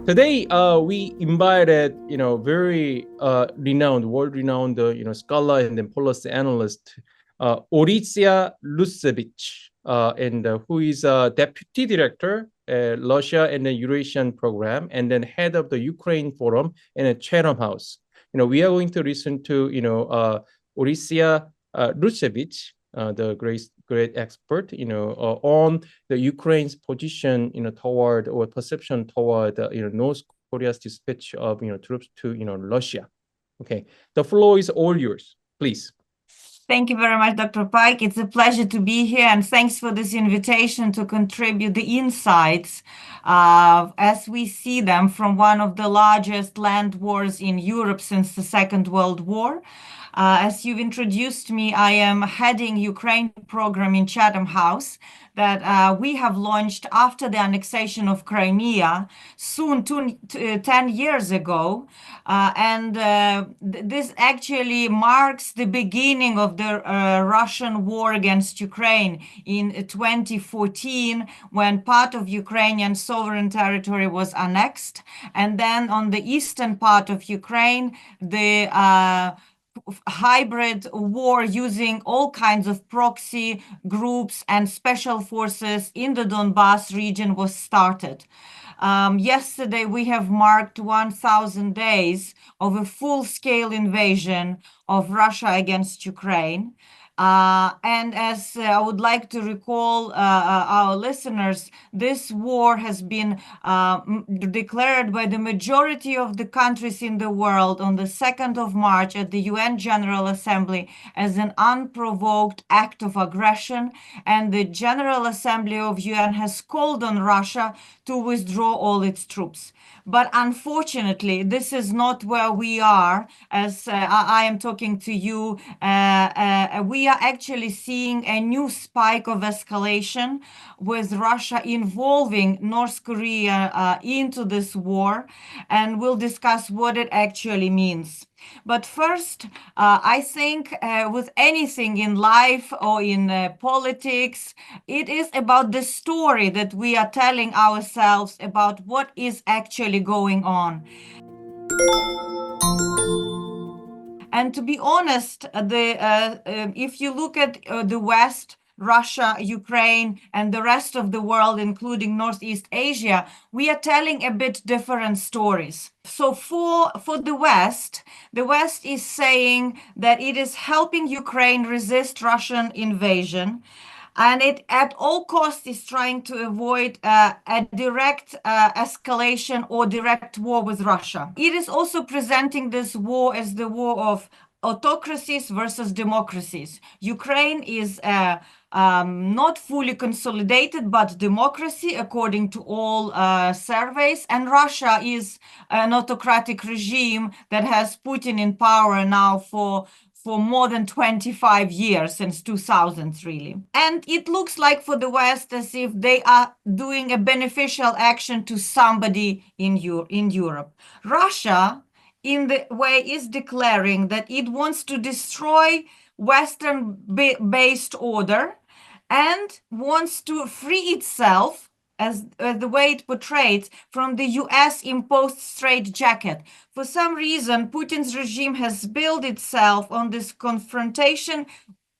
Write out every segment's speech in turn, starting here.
Today, we invited, very world-renowned, scholar and then policy analyst, Orysia Lutsevych, and who is a deputy director at Russia and the Eurasian program, and then head of the Ukraine Forum and at Chatham House. We are going to listen to, Orysia Lutsevych, the great expert, on the Ukraine's position, toward or perception toward, North Korea's dispatch of, troops to, Russia. Okay, the floor is all yours, please. Thank you very much, Dr. Pike. It's a pleasure to be here, and thanks for this invitation to contribute the insights as we see them from one of the largest land wars in Europe since the Second World War. As you've introduced me, I am heading Ukraine program in Chatham House that we have launched after the annexation of Crimea, soon 10 years ago. This actually marks the beginning of the Russian war against Ukraine in 2014, when part of Ukrainian sovereign territory was annexed. And then on the eastern part of Ukraine, the hybrid war using all kinds of proxy groups and special forces in the Donbass region was started. Yesterday, we have marked 1,000 days of a full-scale invasion of Russia against Ukraine. And as I would like to recall our listeners, this war has been declared by the majority of the countries in the world on the 2nd of March at the UN General Assembly as an unprovoked act of aggression. And the General Assembly of UN has called on Russia to withdraw all its troops. But unfortunately, this is not where we are. As I am talking to you, we are actually seeing a new spike of escalation with Russia involving North Korea into this war, and we'll discuss what it actually means. But first, I think with anything in life or in politics, it is about the story that we are telling ourselves about what is actually going on. And to be honest, if you look at the West, Russia, Ukraine, and the rest of the world, including Northeast Asia, we are telling a bit different stories. So for the West is saying that it is helping Ukraine resist Russian invasion, and it at all costs is trying to avoid a direct escalation or direct war with Russia. It is also presenting this war as the war of autocracies versus democracies. Ukraine is not fully consolidated, but democracy according to all surveys. And Russia is an autocratic regime that has Putin in power now for more than 25 years, since 2000, really. And it looks like for the West as if they are doing a beneficial action to somebody in Europe. Russia, in the way, is declaring that it wants to destroy Western-based order and wants to free itself, as the way it portrays, from the US imposed straitjacket. For some reason, Putin's regime has built itself on this confrontation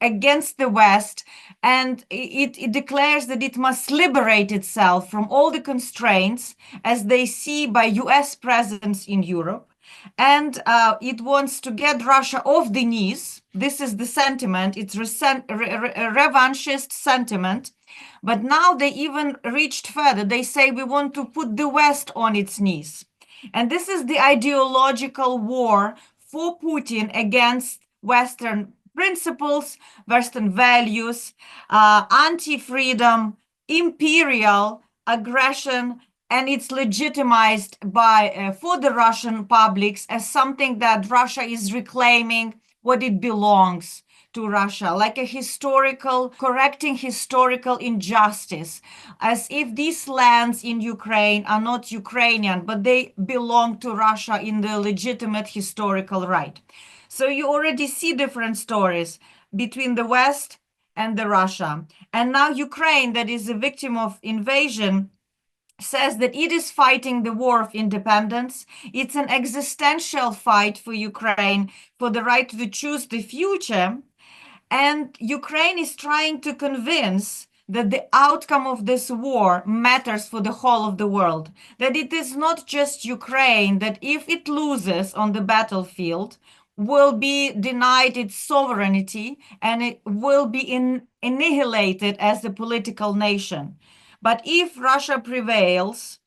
against the West, and it declares that it must liberate itself from all the constraints as they see by US presence in Europe. And it wants to get Russia off the knees. This is the sentiment. It's a revanchist sentiment. But now they even reached further. They say we want to put the West on its knees. And this is the ideological war for Putin against Western principles, Western values, anti-freedom, imperial aggression, and it's legitimized for the Russian publics as something that Russia is reclaiming what it belongs to Russia, like a correcting historical injustice, as if these lands in Ukraine are not Ukrainian, but they belong to Russia in the legitimate historical right. So you already see different stories between the West and the Russia. And now Ukraine, that is a victim of invasion, says that it is fighting the war of independence. It's an existential fight for Ukraine for the right to choose the future. And Ukraine is trying to convince that the outcome of this war matters for the whole of the world. That it is not just Ukraine, that if it loses on the battlefield, will be denied its sovereignty and it will be annihilated as a political nation. But if Russia prevails,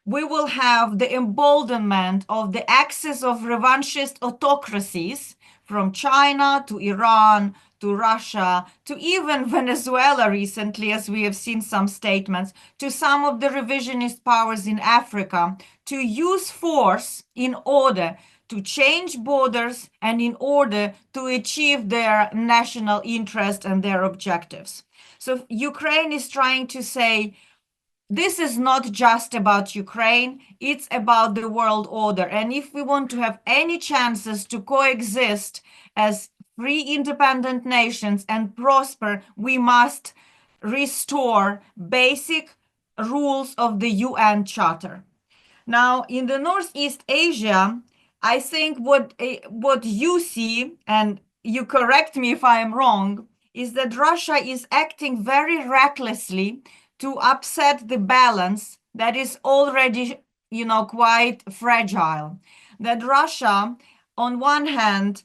we will have the emboldenment of the axis of revanchist autocracies from China to Iran to Russia to even Venezuela recently, as we have seen some statements, to some of the revisionist powers in Africa, to use force in order to change borders and in order to achieve their national interest and their objectives. So Ukraine is trying to say, this is not just about Ukraine, it's about the world order. And if we want to have any chances to coexist as free independent nations and prosper, we must restore basic rules of the UN Charter. Now, in the Northeast Asia, I think what you see, and you correct me if I am wrong, is that Russia is acting very recklessly to upset the balance that is already, quite fragile. That Russia, on one hand,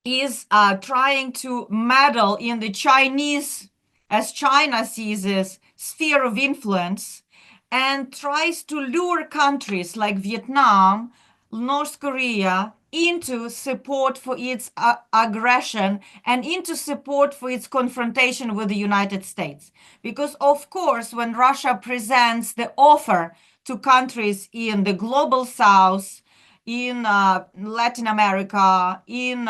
is trying to meddle in the Chinese, as China sees this, sphere of influence, and tries to lure countries like Vietnam, North Korea into support for its aggression and into support for its confrontation with the United States. Because, of course, when Russia presents the offer to countries in the global south, in Latin America, in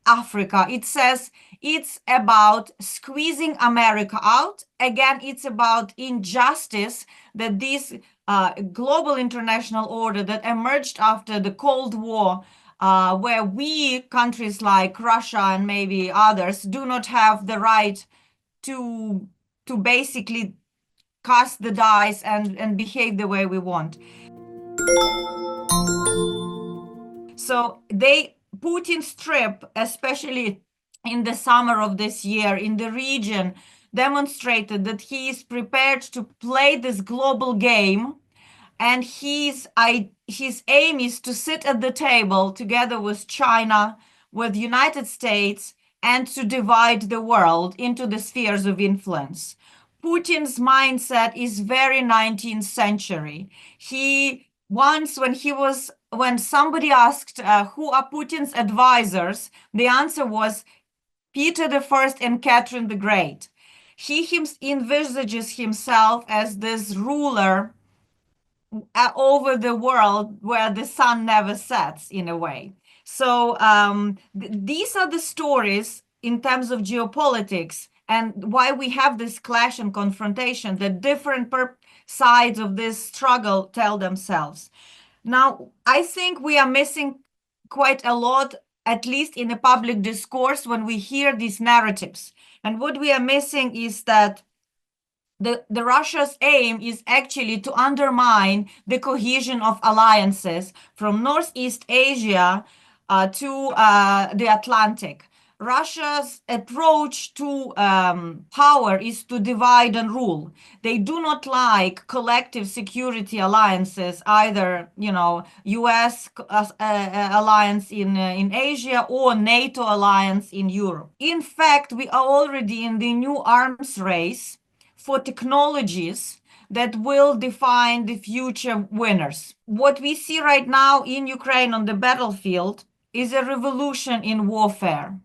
Africa, it says it's about squeezing America out. Again, it's about injustice that this global international order that emerged after the Cold War, where we, countries like Russia and maybe others, do not have the right to basically cast the dice and behave the way we want. So Putin's trip, especially in the summer of this year in the region, demonstrated that he is prepared to play this global game, and his aim is to sit at the table together with China, with the United States, and to divide the world into the spheres of influence. Putin's mindset is very 19th century. When somebody asked who are Putin's advisors, the answer was Peter the First and Catherine the Great. He envisages himself as this ruler over the world where the sun never sets, in a way. So these are the stories in terms of geopolitics and why we have this clash and confrontation that different sides of this struggle tell themselves. Now, I think we are missing quite a lot, at least in the public discourse, when we hear these narratives. And what we are missing is that the Russia's aim is actually to undermine the cohesion of alliances from Northeast Asia to the Atlantic. Russia's approach to power is to divide and rule. They do not like collective security alliances, either, US alliance in Asia or NATO alliance in Europe. In fact, we are already in the new arms race for technologies that will define the future winners. What we see right now in Ukraine on the battlefield is a revolution in warfare.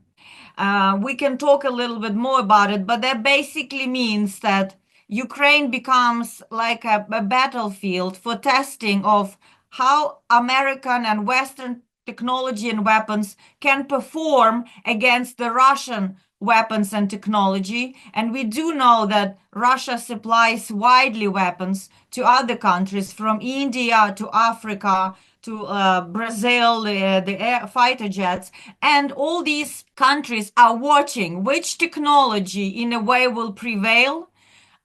We can talk a little bit more about it, but that basically means that Ukraine becomes like a battlefield for testing of how American and Western technology and weapons can perform against the Russian weapons and technology. And we do know that Russia supplies widely weapons to other countries, from India to Africa to Brazil, the air fighter jets. And all these countries are watching which technology in a way will prevail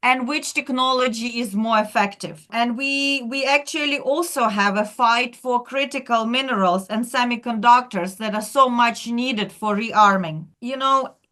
and which technology is more effective. And we actually also have a fight for critical minerals and semiconductors that are so much needed for rearming.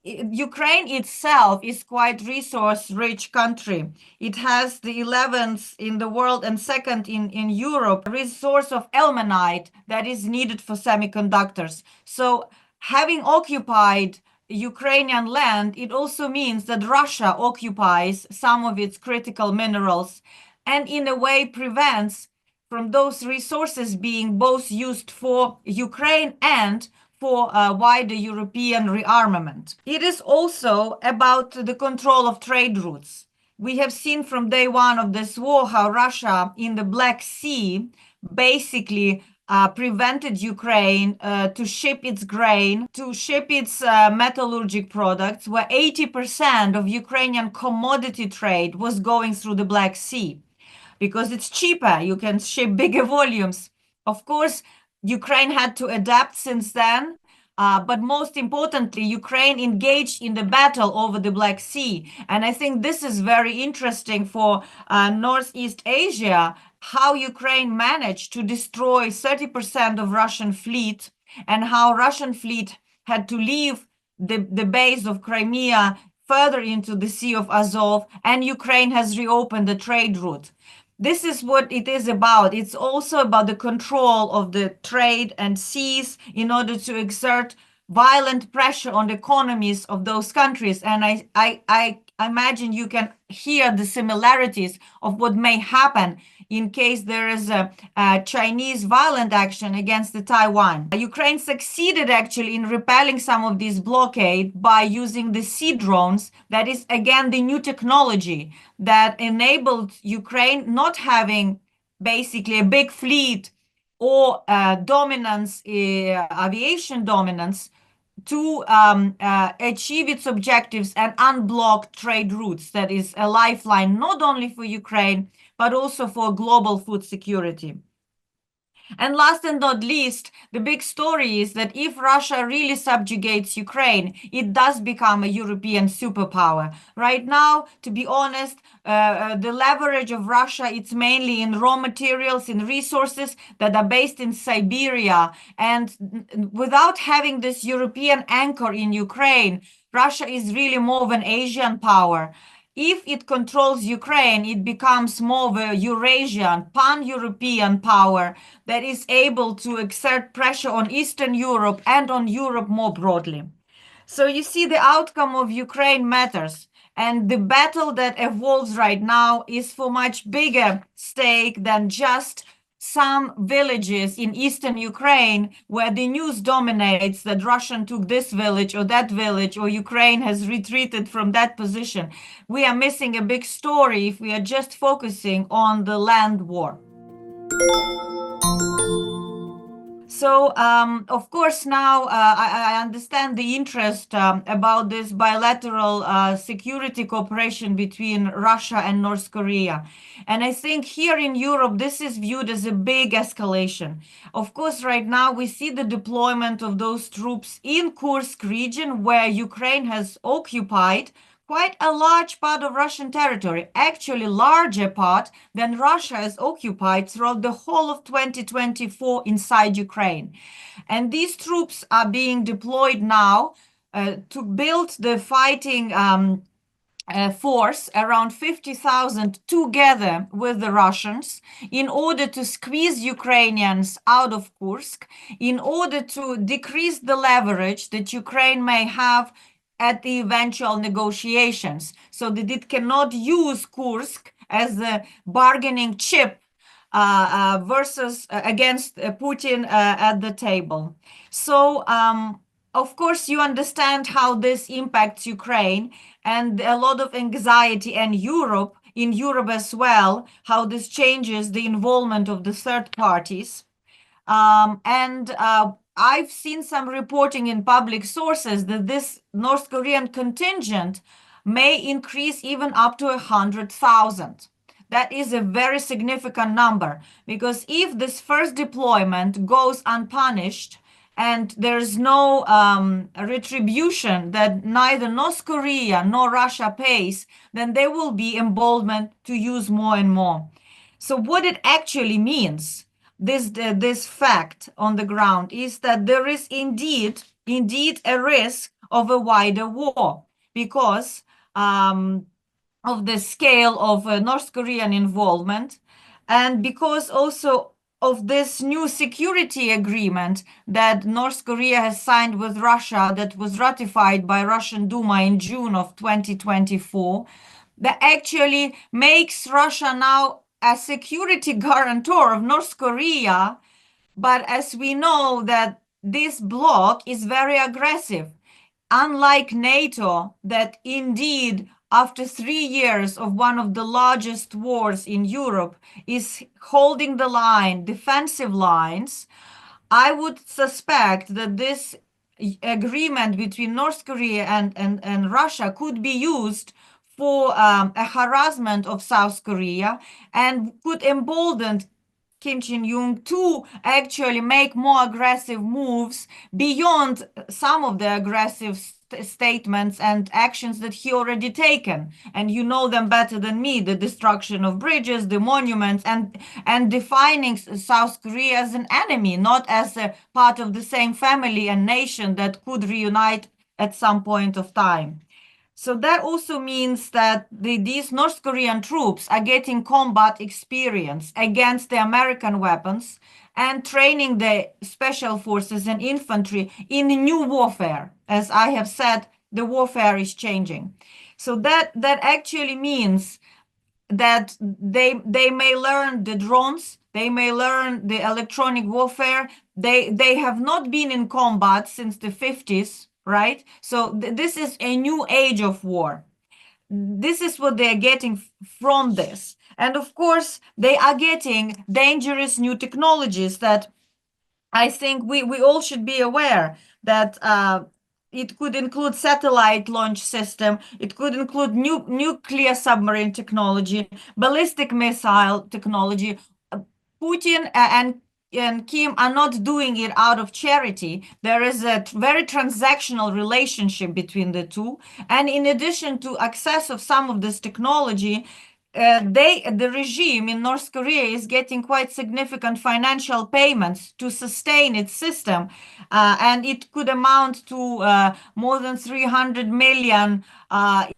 Ukraine itself is quite resource-rich country. It has the 11th in the world and second in Europe resource of ilmenite that is needed for semiconductors. So having occupied Ukrainian land, it also means that Russia occupies some of its critical minerals and in a way prevents from those resources being both used for Ukraine and for wider European rearmament. It is also about the control of trade routes. We have seen from day one of this war how Russia in the Black Sea basically prevented Ukraine to ship its grain, to ship its metallurgic products, where 80% of Ukrainian commodity trade was going through the Black Sea because it's cheaper. You can ship bigger volumes. Of course, Ukraine had to adapt since then. But most importantly, Ukraine engaged in the battle over the Black Sea. And I think this is very interesting for Northeast Asia, how Ukraine managed to destroy 30% of Russian fleet and how Russian fleet had to leave the base of Crimea further into the Sea of Azov, and Ukraine has reopened the trade route. This is what it is about. It's also about the control of the trade and seas in order to exert violent pressure on the economies of those countries. And I imagine you can hear the similarities of what may happen in case there is a Chinese violent action against the Taiwan. Ukraine succeeded actually in repelling some of this blockade by using the sea drones. That is, again, the new technology that enabled Ukraine not having basically a big fleet or dominance, aviation dominance, to achieve its objectives and unblock trade routes. That is a lifeline not only for Ukraine, but also for global food security. And last and not least, the big story is that if Russia really subjugates Ukraine, it does become a European superpower. Right now, to be honest, the leverage of Russia, it's mainly in raw materials, in resources that are based in Siberia. And without having this European anchor in Ukraine, Russia is really more of an Asian power. If it controls Ukraine, it becomes more of a Eurasian, pan-European power that is able to exert pressure on Eastern Europe and on Europe more broadly. So you see, the outcome of Ukraine matters. And the battle that evolves right now is for much bigger stake than just some villages in eastern Ukraine where the news dominates that Russia took this village or that village or Ukraine has retreated from that position. We are missing a big story if we are just focusing on the land war. So, of course, now I understand the interest about this bilateral security cooperation between Russia and North Korea. And I think here in Europe, this is viewed as a big escalation. Of course, right now, we see the deployment of those troops in Kursk region, where Ukraine has occupied quite a large part of Russian territory, actually larger part than Russia has occupied throughout the whole of 2024 inside Ukraine. And these troops are being deployed now to build the fighting force, around 50,000 together with the Russians, in order to squeeze Ukrainians out of Kursk, in order to decrease the leverage that Ukraine may have at the eventual negotiations, so that it cannot use Kursk as a bargaining chip versus against Putin at the table. So, of course, you understand how this impacts Ukraine and a lot of anxiety and in Europe as well, how this changes the involvement of the third parties. I've seen some reporting in public sources that this North Korean contingent may increase even up to 100,000. That is a very significant number, because if this first deployment goes unpunished and there's no retribution that neither North Korea nor Russia pays, then there will be emboldenment to use more and more. So what it actually means, this fact on the ground, is that there is indeed a risk of a wider war because of the scale of North Korean involvement, and because also of this new security agreement that North Korea has signed with Russia that was ratified by Russian Duma in June of 2024, that actually makes Russia now a security guarantor of North Korea. But as we know that this bloc is very aggressive, unlike NATO, that indeed after 3 years of one of the largest wars in Europe is holding the line, defensive lines, I would suspect that this agreement between North Korea and Russia could be used for a harassment of South Korea and could embolden Kim Jong-un to actually make more aggressive moves beyond some of the aggressive statements and actions that he already taken. And you know them better than me, the destruction of bridges, the monuments, and defining South Korea as an enemy, not as a part of the same family and nation that could reunite at some point of time. So that also means that these North Korean troops are getting combat experience against the American weapons and training the special forces and infantry in new warfare. As I have said, the warfare is changing. So that actually means that they may learn the drones, they may learn the electronic warfare. They have not been in combat since the 50s, right? So this is a new age of war. This is what they're getting from this. And of course, they are getting dangerous new technologies that I think we all should be aware that it could include satellite launch system, it could include nuclear submarine technology, ballistic missile technology. Putin and Kim are not doing it out of charity. There is a very transactional relationship between the two. And in addition to access of some of this technology, the regime in North Korea is getting quite significant financial payments to sustain its system, and it could amount to more than 300 million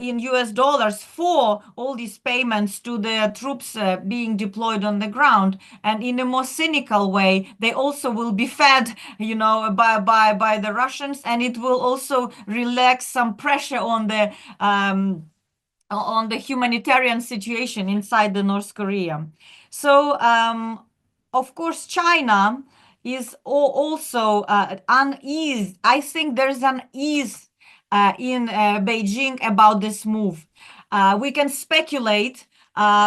in US dollars for all these payments to the troops being deployed on the ground. And in a more cynical way, they also will be fed, by the Russians, and it will also relax some pressure on the humanitarian situation inside the North Korea. So, of course, China is also uneased. I think there's an ease in Beijing about this move. We can speculate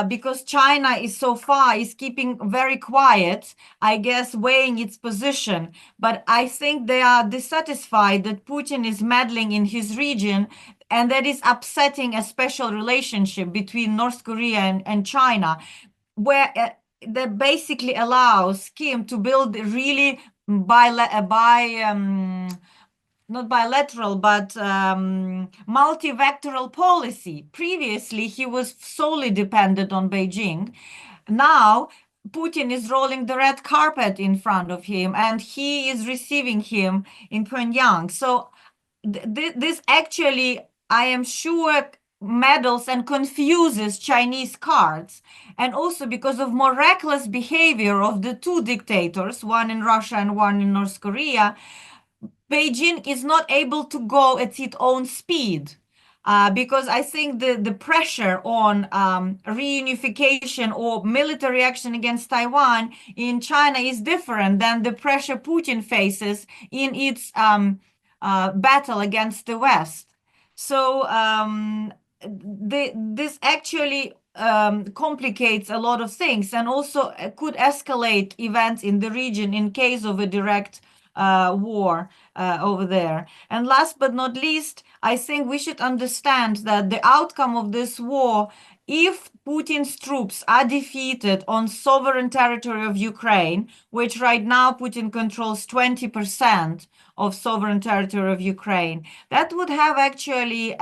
because China is keeping very quiet, I guess, weighing its position. But I think they are dissatisfied that Putin is meddling in his region, and that is upsetting a special relationship between North Korea and China, where that basically allows Kim to build really not bilateral, but multivectoral policy. Previously, he was solely dependent on Beijing. Now, Putin is rolling the red carpet in front of him, and he is receiving him in Pyongyang. So this actually, I am sure, meddles and confuses Chinese cards. And also because of more reckless behavior of the two dictators, one in Russia and one in North Korea, Beijing is not able to go at its own speed. Because I think the pressure on reunification or military action against Taiwan in China is different than the pressure Putin faces in its battle against the West. So this actually complicates a lot of things, and also could escalate events in the region in case of a direct war over there. And last but not least, I think we should understand that the outcome of this war if Putin's troops are defeated on sovereign territory of Ukraine, which right now Putin controls 20% of sovereign territory of Ukraine, that would have actually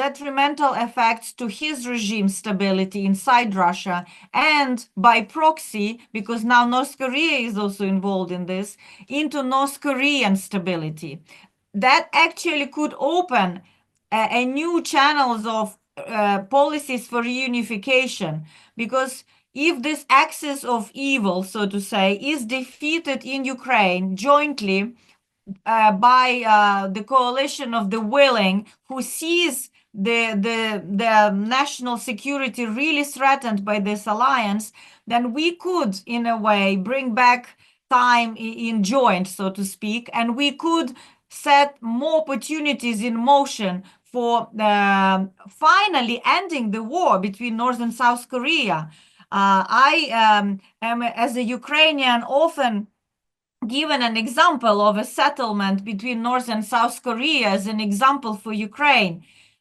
detrimental effects to his regime stability inside Russia, and by proxy, because now North Korea is also involved in this, into North Korean stability. That actually could open a new channels of policies for reunification, because if this axis of evil, so to say, is defeated in Ukraine jointly by the coalition of the willing, who sees the national security really threatened by this alliance, then we could, in a way, bring back time in joint, so to speak, and we could set more opportunities in motion for finally ending the war between North and South Korea. I am, as a Ukrainian, often given an example of a settlement between North and South Korea as an example for Ukraine.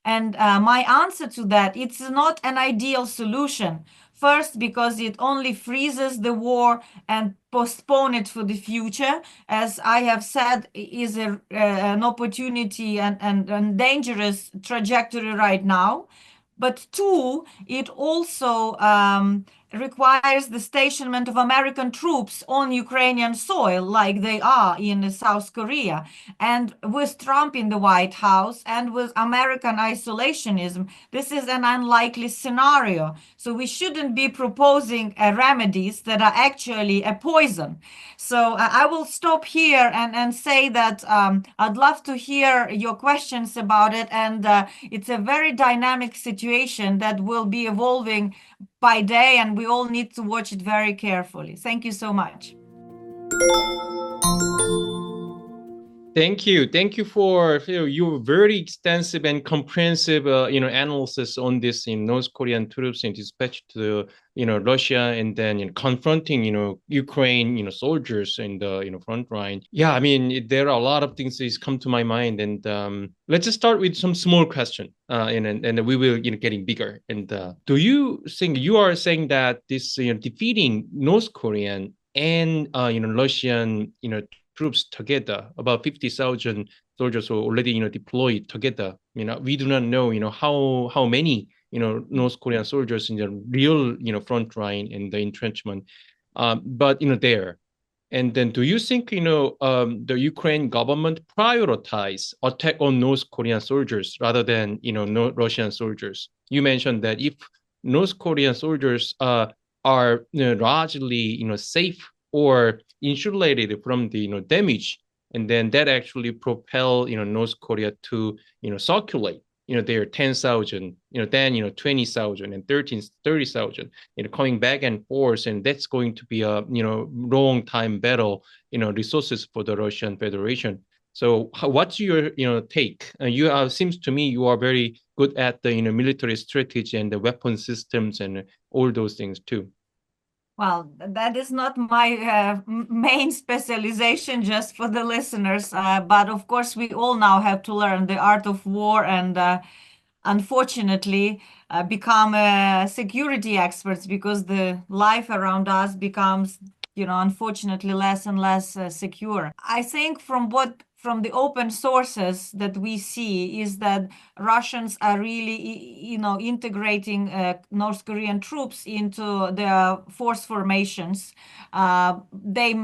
And my answer to that, it's not an ideal solution. First, because it only freezes the war and postpone it for the future, as I have said, is an opportunity and dangerous trajectory right now. But two, it also requires the stationment of American troops on Ukrainian soil, like they are in South Korea. And with Trump in the White House and with American isolationism, this is an unlikely scenario. So we shouldn't be proposing remedies that are actually a poison. So I will stop here and say that I'd love to hear your questions about it. And it's a very dynamic situation that will be evolving by day, and we all need to watch it very carefully. Thank you so much. Thank you. Thank you for your very extensive and comprehensive, analysis on this North Korean troops and dispatched to, Russia, and then confronting, Ukraine, soldiers in the, front line. Yeah, I mean, there are a lot of things that come to my mind, and let's just start with some small question, and we will, getting bigger. And do you think you are saying that this, defeating North Korean and Russian, troops together, about 50,000 soldiers were already, deployed together. We do not know, how many, North Korean soldiers in the real, front line in the entrenchment, but there. And then, do you think, the Ukraine government prioritize attack on North Korean soldiers rather than, no Russian soldiers? You mentioned that if North Korean soldiers are, largely, safe or insulated from the, damage, and then that actually propel, North Korea to, circulate, their 10,000, then 20,000 and 30,000, coming back and forth, and that's going to be a, long time battle, resources for the Russian Federation. So what's your, take? You seems to me you are very good at the, military strategy and the weapon systems and all those things too. Well, that is not my main specialization, just for the listeners. But of course, we all now have to learn the art of war and unfortunately become security experts, because the life around us becomes, unfortunately less and less secure. I think from the open sources that we see is that Russians are really, integrating North Korean troops into their force formations. They're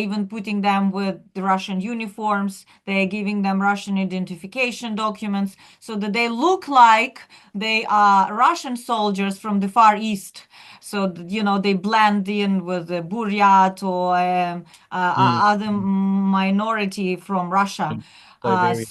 even putting them with the Russian uniforms. They're giving them Russian identification documents so that they look like they are Russian soldiers from the Far East. So, they blend in with the Buryat or other minority from Russia. Yes,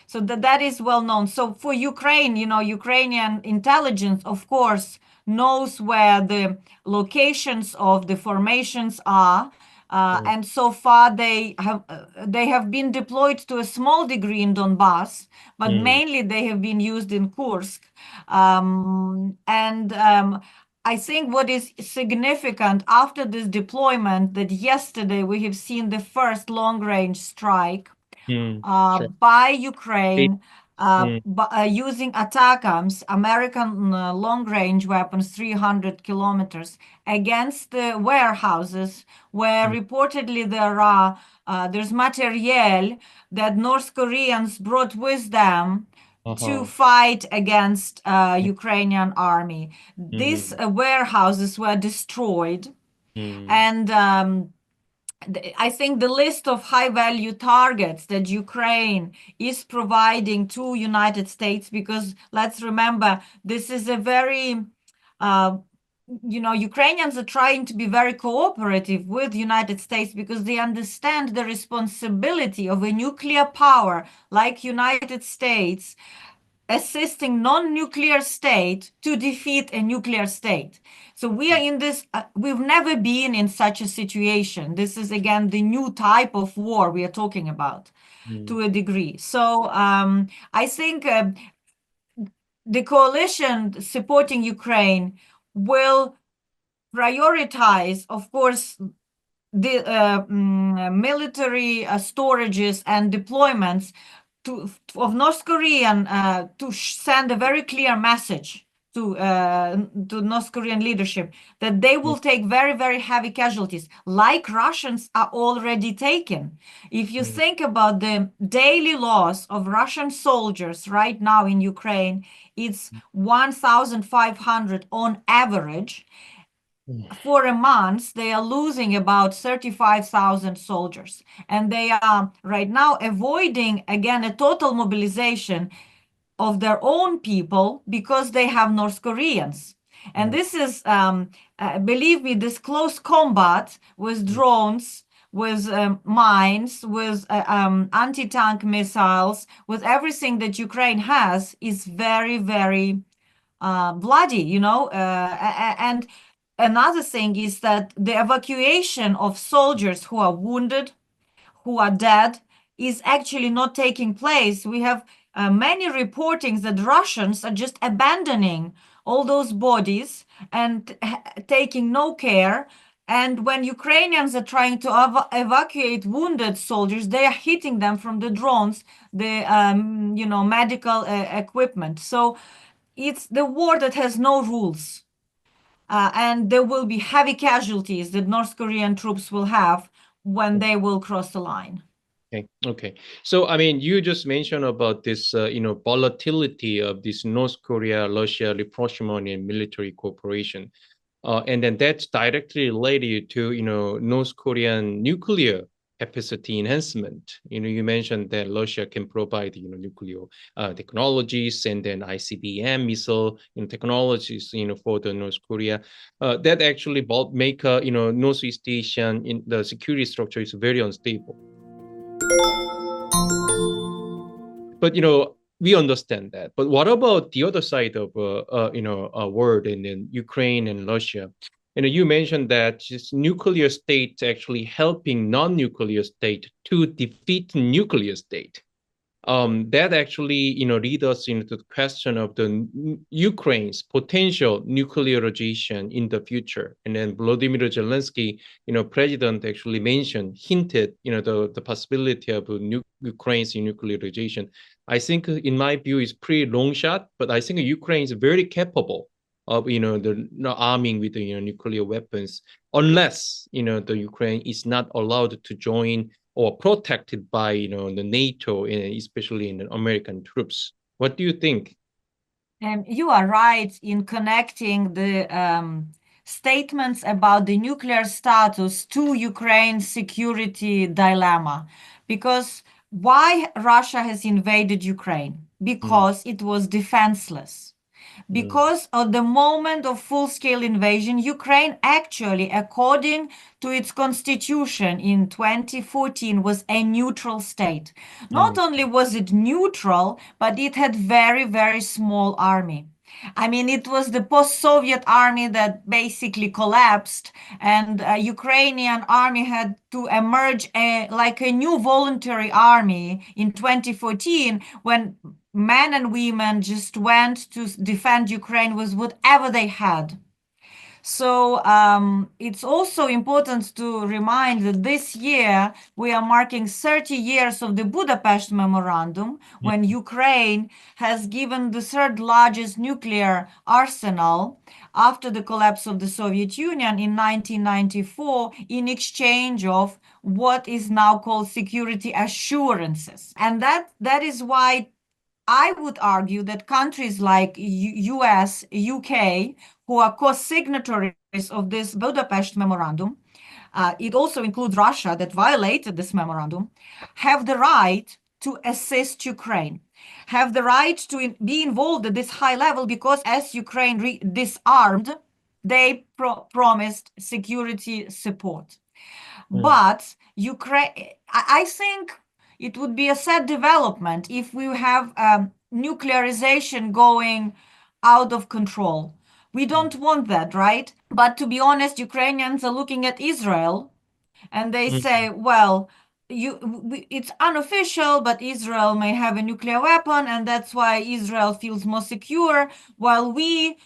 so that is well known. So for Ukraine, Ukrainian intelligence, of course, knows where the locations of the formations are. And so far they have been deployed to a small degree in Donbass, but mainly they have been used in Kursk. I think what is significant after this deployment, that yesterday we have seen the first long-range strike Sure. by Ukraine using ATACMS, American long-range weapons, 300 kilometers, against the warehouses where reportedly there's material that North Koreans brought with them to fight against Ukrainian army. These warehouses were destroyed, and I think the list of high-value targets that Ukraine is providing to United States, because let's remember, this is a very, Ukrainians are trying to be very cooperative with United States because they understand the responsibility of a nuclear power like United States assisting non-nuclear state to defeat a nuclear state. So we are in this, we've never been in such a situation. This is again the new type of war we are talking about to a degree. So I think the coalition supporting Ukraine will prioritize, of course, the military storages and deployments of North Korean to send a very clear message to North Korean leadership that they will take very, very heavy casualties, like Russians are already taken. If you think about the daily loss of Russian soldiers right now in Ukraine, it's 1,500 on average. For a month, they are losing about 35,000 soldiers. And they are right now avoiding, again, a total mobilization of their own people because they have North Koreans. And this is, believe me, this close combat with drones, with mines, with anti-tank missiles, with everything that Ukraine has is very, very bloody, and another thing is that the evacuation of soldiers who are wounded, who are dead, is actually not taking place. We have many reportings that Russians are just abandoning all those bodies and taking no care. And when Ukrainians are trying to evacuate wounded soldiers, they are hitting them from the drones, the medical equipment. So it's the war that has no rules. And there will be heavy casualties that North Korean troops will have when they will cross the line. Okay. So, I mean, you just mentioned about this, volatility of this North Korea, Russia rapprochement and military cooperation. And then that's directly related to, North Korean nuclear capacity enhancement. You mentioned that Russia can provide, nuclear technologies and then ICBM missile, technologies, for the North Korea. That actually make, Northeast Asian in the security structure is very unstable. But we understand that. But what about the other side of a world in Ukraine and Russia? You mentioned that just nuclear states actually helping non-nuclear state to defeat nuclear state. That actually lead us into the question of the Ukraine's potential nuclearization in the future. And then Volodymyr Zelensky, president actually hinted the possibility of Ukraine's nuclearization. I think in my view is pretty long shot, but I think Ukraine is very capable of the arming with the nuclear weapons, unless the Ukraine is not allowed to join or protected by the NATO, and especially in the American troops. What do you think? You are right in connecting the statements about the nuclear status to Ukraine's security dilemma. Because why Russia has invaded Ukraine? Because it was defenseless. Because at the moment of full-scale invasion, Ukraine actually, according to its constitution in 2014, was a neutral state. Not only was it neutral, but it had very, very small army. I mean, it was the post-Soviet army that basically collapsed, and Ukrainian army had to emerge like a new voluntary army in 2014 when men and women just went to defend Ukraine with whatever they had. So it's also important to remind that this year we are marking 30 years of the Budapest Memorandum, when Ukraine has given the third largest nuclear arsenal after the collapse of the Soviet Union in 1994 in exchange of what is now called security assurances. And that is why I would argue that countries like US, UK, who are co-signatories of this Budapest Memorandum, it also includes Russia that violated this memorandum, have the right to assist Ukraine, have the right to be involved at this high level, because as Ukraine disarmed, they promised security support. But Ukraine, I think it would be a sad development if we have nuclearization going out of control. We don't want that, right? But to be honest, Ukrainians are looking at Israel and they say, well, it's unofficial, but Israel may have a nuclear weapon, and that's why Israel feels more secure, while we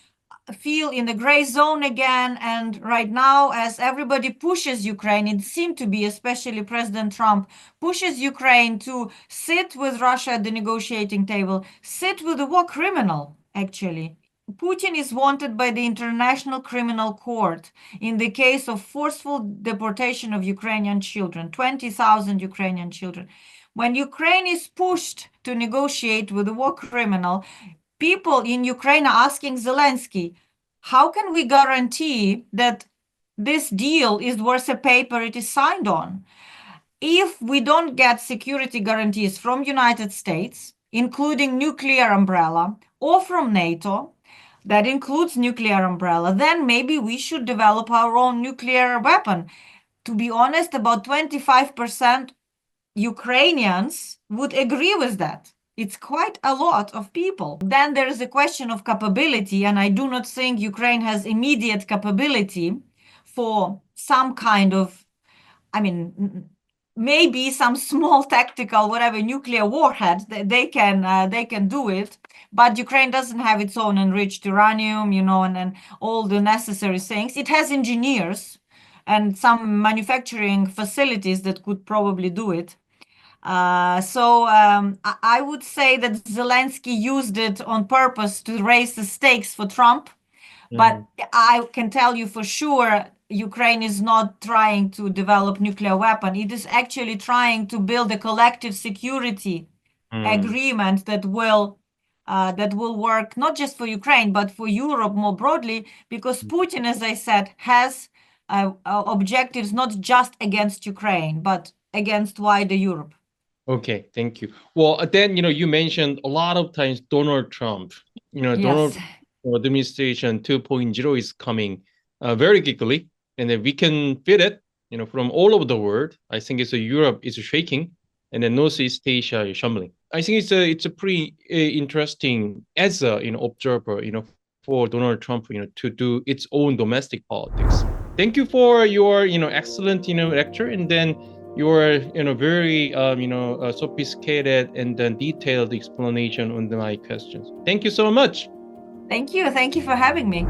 feel in the gray zone again. And right now, as everybody pushes Ukraine, it seemed to be, especially President Trump, pushes Ukraine to sit with Russia at the negotiating table, sit with the war criminal, actually. Putin is wanted by the International Criminal Court in the case of forceful deportation of Ukrainian children, 20,000 Ukrainian children. When Ukraine is pushed to negotiate with the war criminal, people in Ukraine are asking Zelensky, how can we guarantee that this deal is worth the paper it is signed on? If we don't get security guarantees from United States, including nuclear umbrella, or from NATO, that includes nuclear umbrella, then maybe we should develop our own nuclear weapon. To be honest, about 25% Ukrainians would agree with that. It's quite a lot of people. Then there is a question of capability, and I do not think Ukraine has immediate capability for some kind of, I mean, maybe some small tactical, whatever, nuclear warhead. They can do it, but Ukraine doesn't have its own enriched uranium, and all the necessary things. It has engineers and some manufacturing facilities that could probably do it. I would say that Zelensky used it on purpose to raise the stakes for Trump. But I can tell you for sure, Ukraine is not trying to develop nuclear weapon. It is actually trying to build a collective security agreement that will work not just for Ukraine, but for Europe more broadly, because Putin, as I said, has objectives not just against Ukraine, but against wider Europe. Okay, thank you. Well, then, you mentioned a lot of times Donald Trump. Donald administration 2.0 is coming very quickly, and then we can feel it, from all over the world. I think Europe is shaking, and then Northeast Asia is trembling. I think it's a pretty interesting as a observer, for Donald Trump, to do its own domestic politics. Thank you for your excellent lecture, and then your very sophisticated and then detailed explanation on my questions. Thank you so much. Thank you for having me.